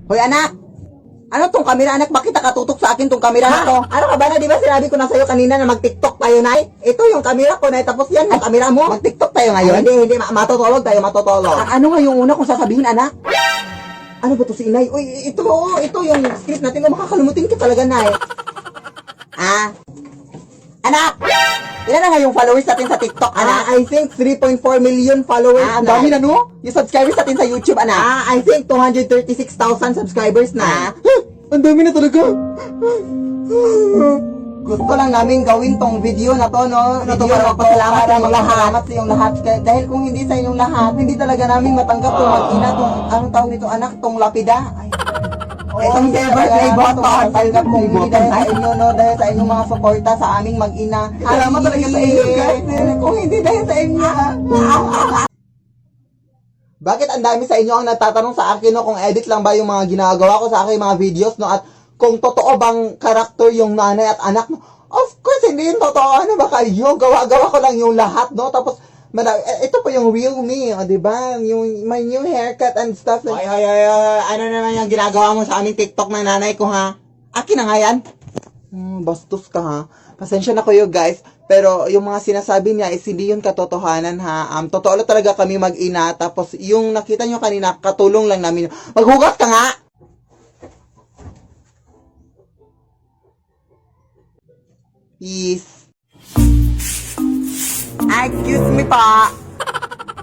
Hoy anak! Ano tong kamera anak? Bakit nakatutok sa akin tong kamera na to? Ano ka ba na? Di ba sinabi ko na sa'yo kanina na mag-tiktok tayo, Nay? Ito yung kamera ko, Nay. Tapos yan, yung kamera mo. Mag-tiktok tayo ngayon? Hindi. Matutulog tayo, matutulog. Ano nga yung una kong sasabihin, anak? Ano ba to si Inay? Uy, ito yung script natin. Makakalimutin ka talaga, Nay. Anak! Ilan na nga yung followers natin sa TikTok, anak? I think 3.4 million followers na. Ang dami na, no? Yung subscribers natin sa YouTube, anak? I think 236,000 subscribers na. Ang dami na talaga. Gusto lang namin gawin tong video na to, no? Video para magpasalamat sa inyong lahat. Sa inyong lahat. Dahil kung hindi sa inyong lahat, hindi talaga namin matanggap tong mag-ina, tong, anong tawag nito, anak, tong lapida. Itong silver play button. Talgap kung hindi dahil sa inyo, no? Dahil sa inyong mga suporta sa aming mag-ina. Salamat talaga sa inyo, guys. Kung hindi dahil sa inyo. Bakit ang dami sa inyo ang nagtatanong sa akin, no? Kung edit lang ba yung mga ginagawa ko sa aking mga videos, no? At kung totoo bang karakter yung nanay at anak, no? Of course, hindi yung totoo. Ano ba kayo? Gawa-gawa ko lang yung lahat, no? Tapos, ito pa yung real me, o diba? Yung my new haircut and stuff. Ay, ano naman yung ginagawa mo sa aming TikTok ng nanay ko, ha? Akin na nga yan? Bastos ka, ha? Pasensya na kayo, guys. Pero yung mga sinasabi niya is hindi yun katotohanan, ha? Totoo lang talaga kami mag-ina. Tapos yung nakita nyo kanina, katulong lang namin. Maghugas ka nga! Peace. Excuse me pa.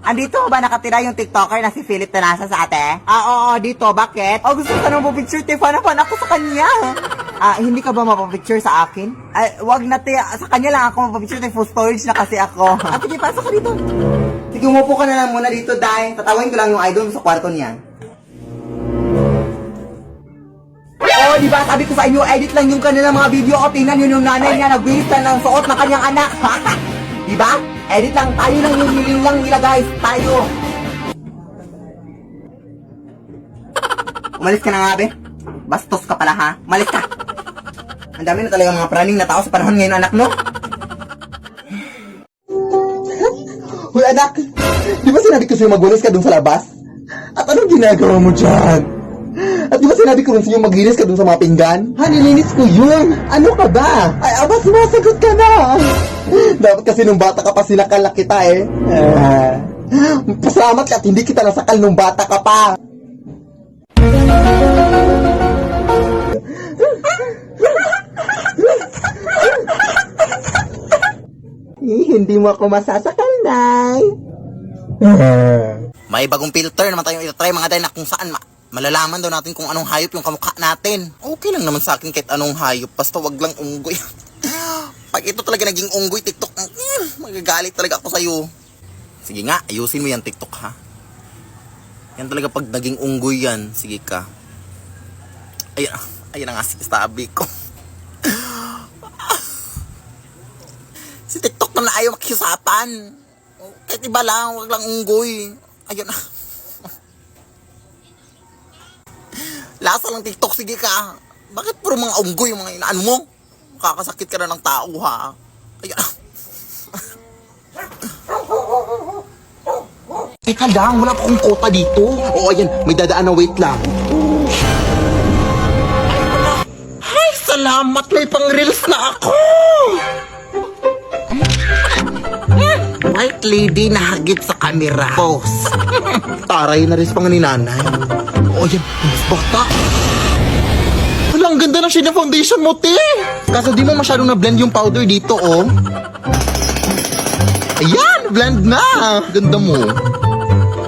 Andito ba nakatira yung TikToker na si Philip Tanasa sa ate? Oo, dito. Bakit? Gusto ka nang mapapicture, te. Fan ako sa kanya. Hindi ka ba mapapicture sa akin? Wag na, te. Sa kanya lang ako mapapicture, te. Full storage na kasi ako. Sige, pasok ka dito. Sige, umupo ka na lang muna dito, Day. Tatawin ko lang yung idol sa kwarto niyan. Di ba? Sabi ko sa inyo, edit lang yung kanilang mga video. Tingnan yun yung nanay niya. Nagbilis lang ng suot ng kanyang anak. Di ba? Edit lang. Tayo lang yung hiling lang nila, guys. Tayo. Umalis ka na nga, be. Bastos ka pala, ha? Umalis ka. Ang dami na talaga mga praning na tao sa panahon ngayon, anak, no? Uy, anak. Di ba sinabi ko sa'yo magwalis ka dun sa labas? At anong ginagawa mo dyan? At di ba sinabi ko rin sa'yo maglinis ka dun sa mga pinggan? Nilinis ko yun! Ano ka ba? Ay, sumasagot ka na! Dapat kasi nung bata ka pa sinakal na kita, eh. Pasalamat ka at hindi kita nasakal nung bata ka pa. Hindi mo ako masasakal, Nay. May bagong filter naman tayong itatry mga day na kung saan malalaman daw natin kung anong hayop yung kamukha natin. Okay lang naman sa akin kahit anong hayop, basta wag lang unggoy. Pag ito talaga naging unggoy TikTok, magagalit talaga ako sa'yo. Sige nga, ayusin mo yan TikTok, ha. Yan talaga pag naging unggoy yan. Sige ka. Ayan na nga sabi ko. Si TikTok na ayaw makiusapan. Kahit iba lang, wag lang unggoy. Ayun na. Lasa lang TikTok, sige ka. Bakit puro mga unggoy yung mga inaan mo? Makakasakit ka na ng tao, ha? Ayun na. Teka lang, wala pa akong kota dito. Oo, ayan, may dadaan na wait lang. Ay, salamat, may pang-reels na ako. White lady na hagit sa camera. Pose. Taray na rin pa nga ni nanay. Oh, yan. Mas bata. Wala, ang ganda ng shade ng foundation mo, te. Kaso di mo masyadong na-blend yung powder dito, oh. Ayan, blend na. Ganda mo.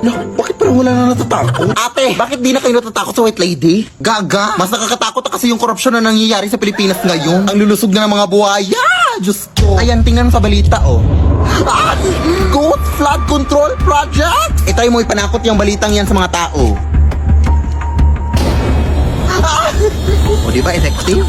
No, bakit parang wala na natatakot? Ate, bakit di na kayo natatakot sa white lady? Gaga. Mas nakakatakot na kasi yung korupsyon na nangyayari sa Pilipinas ngayon. Ang lulusog na ng mga buhaya. Diyos ko. Ayan, tingnan mo sa balita, oh. Goat Flood Control Project! Itry mo ipanakot yung balitang yan sa mga tao. O, di ba effective?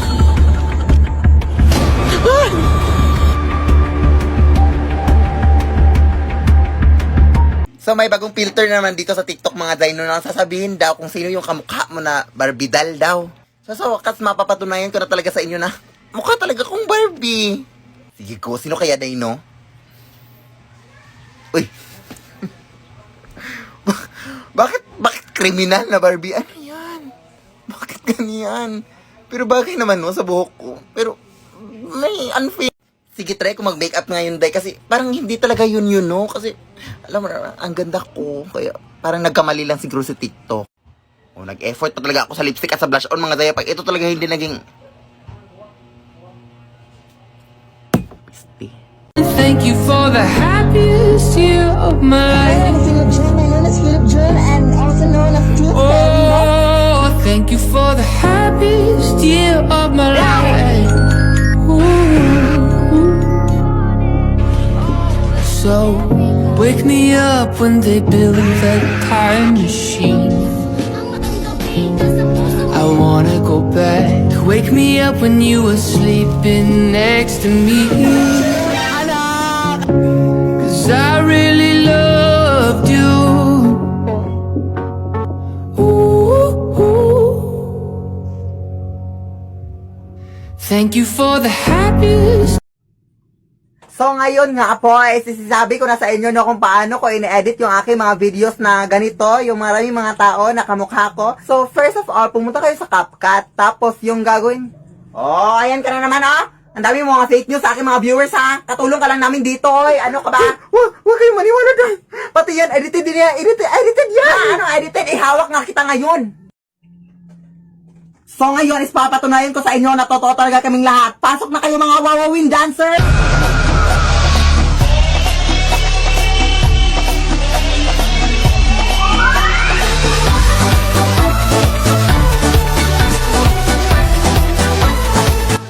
So, may bagong filter naman dito sa TikTok mga dino na sasabihin daw kung sino yung kamukha mo na Barbidal daw. So, sa wakas, mapapatunayan ko na talaga sa inyo na mukha talaga kong Barbie. Sige ko, sino kaya dino? Uy. Bakit kriminal na Barbie? Ano yan? ganyan? Pero bagay naman no sa buhok ko. Pero may unfair. Sige, try ko mag-makeup ngayon, day. Kasi parang hindi talaga yun, no? Kasi, alam mo na, ang ganda ko. Kaya parang nagkamali lang siguro sa TikTok. O, nag-effort pa talaga ako sa lipstick at sa blush on, mga day. Pag ito talaga hindi naging... Piste. Thank you for the happiest year of my life. My name is Philip June and also known as Truth Oh, thank you for the happiest year of my life. Ooh. So, wake me up when they build that time machine. I wanna go back. Wake me up when you were sleeping next to me. 'Cause I really loved you. Thank you for the happiest. So ngayon nga po, sisisabi ko na sa inyo no kung paano ko ini-edit yung aking mga videos na ganito, yung maraming mga tao na kamukha ko. So first of all, pumunta kayo sa CapCut, tapos yung gagawin... Oh, ayan ka na naman oh! Ang dami mo mga fake news sa aking mga viewers ha! Katulong ka lang namin dito oy! Ano ka ba? Huwag kayong maniwala doon! Pati yan, edited din yan! Edited yan! Ano edited? Ihawak nga kita ngayon! So ngayon is papatunayan ko sa inyo na totoo talaga kaming lahat. Pasok na kayo mga wawawin dancer!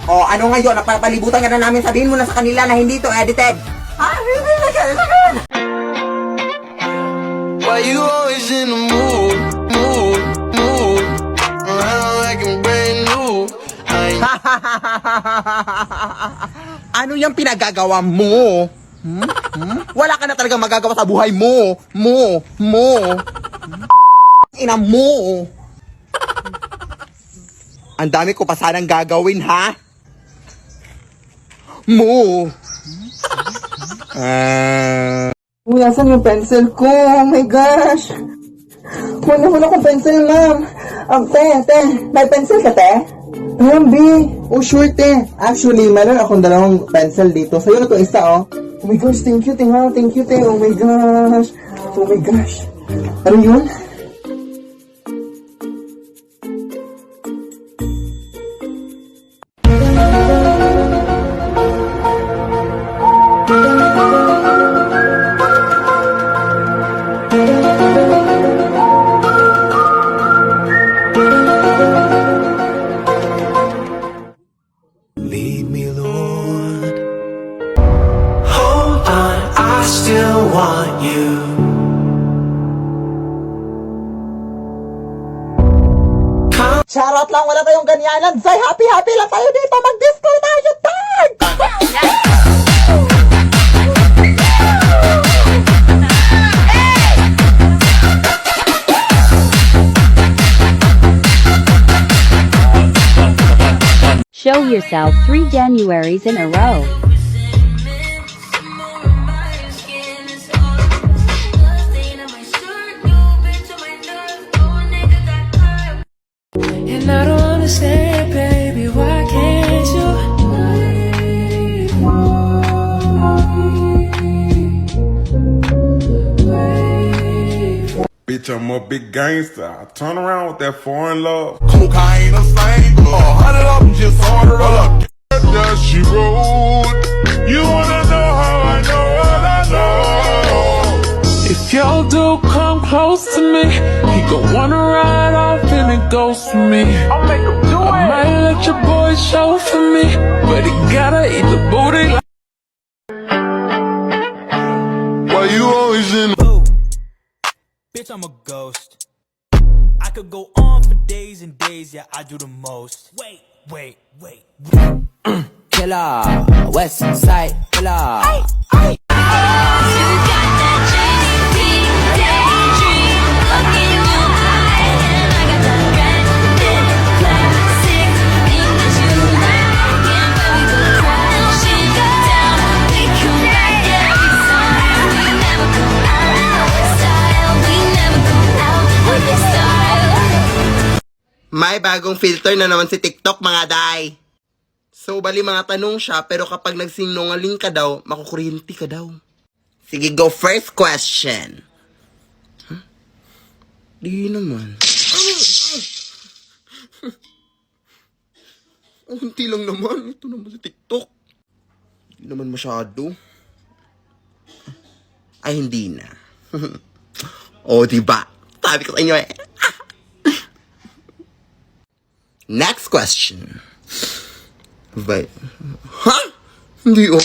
O ano ngayon, napapalibutan ka na namin, sabihin mo na sa kanila na hindi to edited. Hindi na edited! Why you always in the mood? Around like I'm brand new. I ain't Ano yung pinagagawa mo? Wala ka na talaga magagawa sa buhay mo. Ina mo. Ang dami ko pa sanang gagawin, ha? Mo. Uy, asan yung pencil ko? Oh my gosh! Wala akong pencil, ma'am. Te, may pencil ka, te? Ayan, B. Oh, sure, te. Actually, meron akong dalawang pencil dito. Sa'yo na to isa, oh. Oh my gosh, thank you, te, ha? Thank you, te. Oh my gosh. Oh my gosh. Ano yun? lead me, Lord. Hold on, I still want you. Charot lang, wala tayong ganyanan. Say, happy lang tayo dito. Mag-disco tayo, tag! Show yourself 3 Januaries in a row. And I don't understand, baby, why can't you? Bitch, I'm a big gangster. I turn around with that foreign love. Cocaine a saint, 100 of them just ordered up. Does she roll? You wanna know how I know what I know? If your dude come close to me, he gon' wanna ride off and it goes for me. I'll make him do it. I might let your boy show for me, but he gotta eat the booty like. Why you always in the Bitch, I'm a ghost. I could go on for days and days, yeah, I do the most. Wait. Killer, West Side Killer. May bagong filter na naman si TikTok, mga day. So, bali mga tanong siya, pero kapag nagsinungaling ka daw, makukuryente ka daw. Sige, go first question. Huh? Di naman. Ang hinti lang naman. Ito naman si TikTok. Hindi naman masyado. Ay, hindi na. O, diba? Sabi ko sa inyo eh. Next question. Ha? Hindi oh.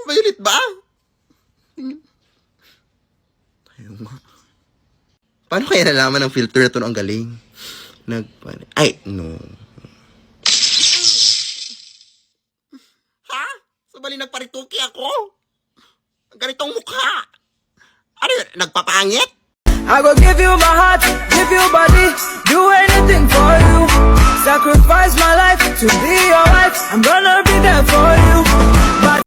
Violet ba? Ayaw nga. Paano kaya nalaman ng filter na ito ang galing? Ay, no. Ha? So bali nagparituki ako? Ang ganitong mukha. Ano yun? Nagpapangit? I go give you my heart, give you body, do anything for you. Sacrifice my life to be your wife. I'm gonna be there for you. But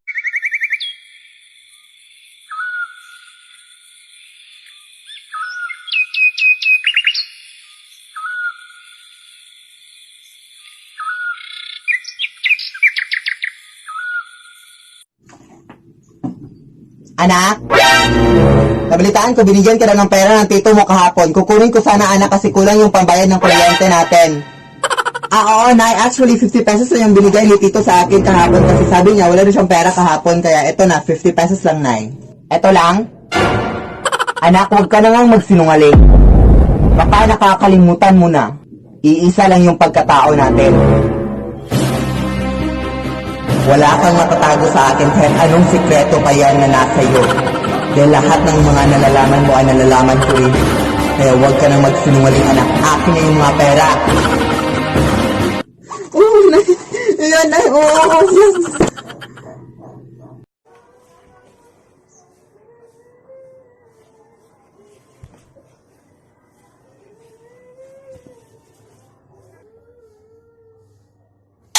Anak? Nabalitaan ko, binigyan ka na ng pera ng tito mo kahapon. Kukunin ko sana, anak, kasi kulang yung pambayad ng kuryente natin. Oo, Nay. Actually, 50 pesos na yung binigay ni tito sa akin kahapon kasi sabi niya, wala na siyang pera kahapon. Kaya eto na, 50 pesos lang, Nay. Eto lang? Anak, huwag ka na ngang magsinungaling. Baka nakakalimutan mo na. Iisa lang yung pagkatao natin. Wala kang matatago sa akin kahit anong sikreto pa yan na nasa iyo. Dahil lahat ng mga nalalaman mo ay nalalaman ko rin. Kaya huwag ka nang magsinungaling, anak. Akin na yung mga pera. Yan ay,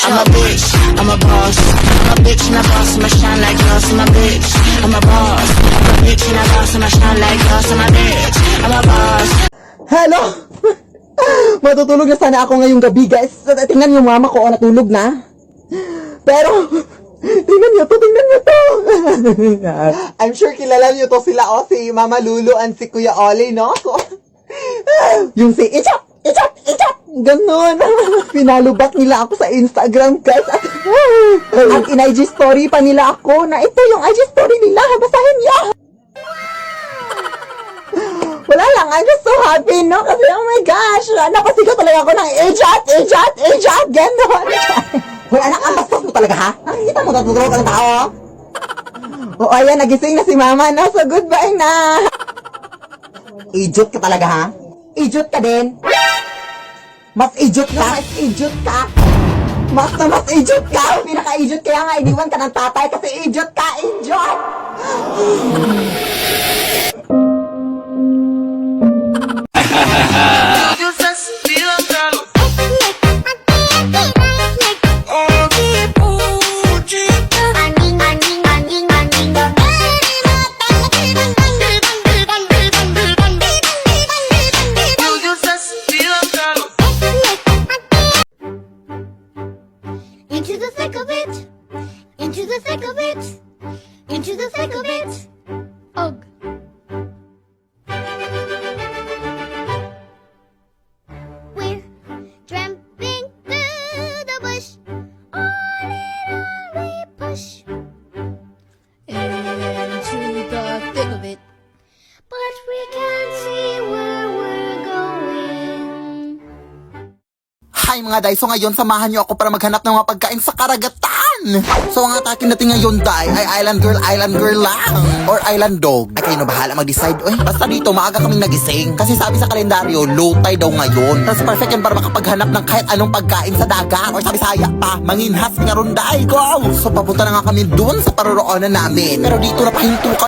I'm a bitch, I'm a boss. I'm a bitch and a boss, I'ma shine like glass. I'm a bitch, I'm a boss. I'm a bitch and a boss, I'ma shine like glass. I'm a bitch, I'm a boss. hello! Matutulog na sana ako ngayong gabi, guys. Tingnan yung mama ko, natulog na. Pero, tingnan nyo to. I'm sure kilala nyo to sila, si Mama Lulu and si Kuya Oli, no? So, yung si Ichap! Ganon. Pinalubak nila ako sa Instagram, guys. At in-IG story pa nila ako na ito yung IG story nila. Basahin niyo. Wala lang, I'm just so happy, no? Kasi, oh my gosh, napasigaw talaga ako ng Ejat, ganon. Hoy, anak, ang bastos mo talaga, ha? Nakikita mo, natutulog ang tao. O, ayan, nagising na si Mama, no? So, goodbye na. Ejot ka talaga, ha? Ejot ka din. Mas ejot ka? Mas ejot ka? Pinaka-ejot kaya nga, iniwan ka ng tatay kasi ejot ka, ejot! Into the thick of it, into the thick of it, into the thick of it. Ugh. We're tramping through the bush, on and on we push. Into the thick of it, but we can't see where we're going. Hi mga day, so ngayon samahan nyo ako para maghanap ng mga pagkain sa karagatan. So ang atake natin ngayon day ay island girl lang. Or island dog. Ay kayo na bahala mag-decide. Uy, basta dito maaga kaming nagising. Kasi sabi sa kalendaryo, low tide daw ngayon. Tapos perfect yan para makapaghanap ng kahit anong pagkain sa dagat. Or sa Bisaya pa, manginhas nga ron day. Go! So papunta na nga kami dun sa paroroonan namin. Pero dito na pahinto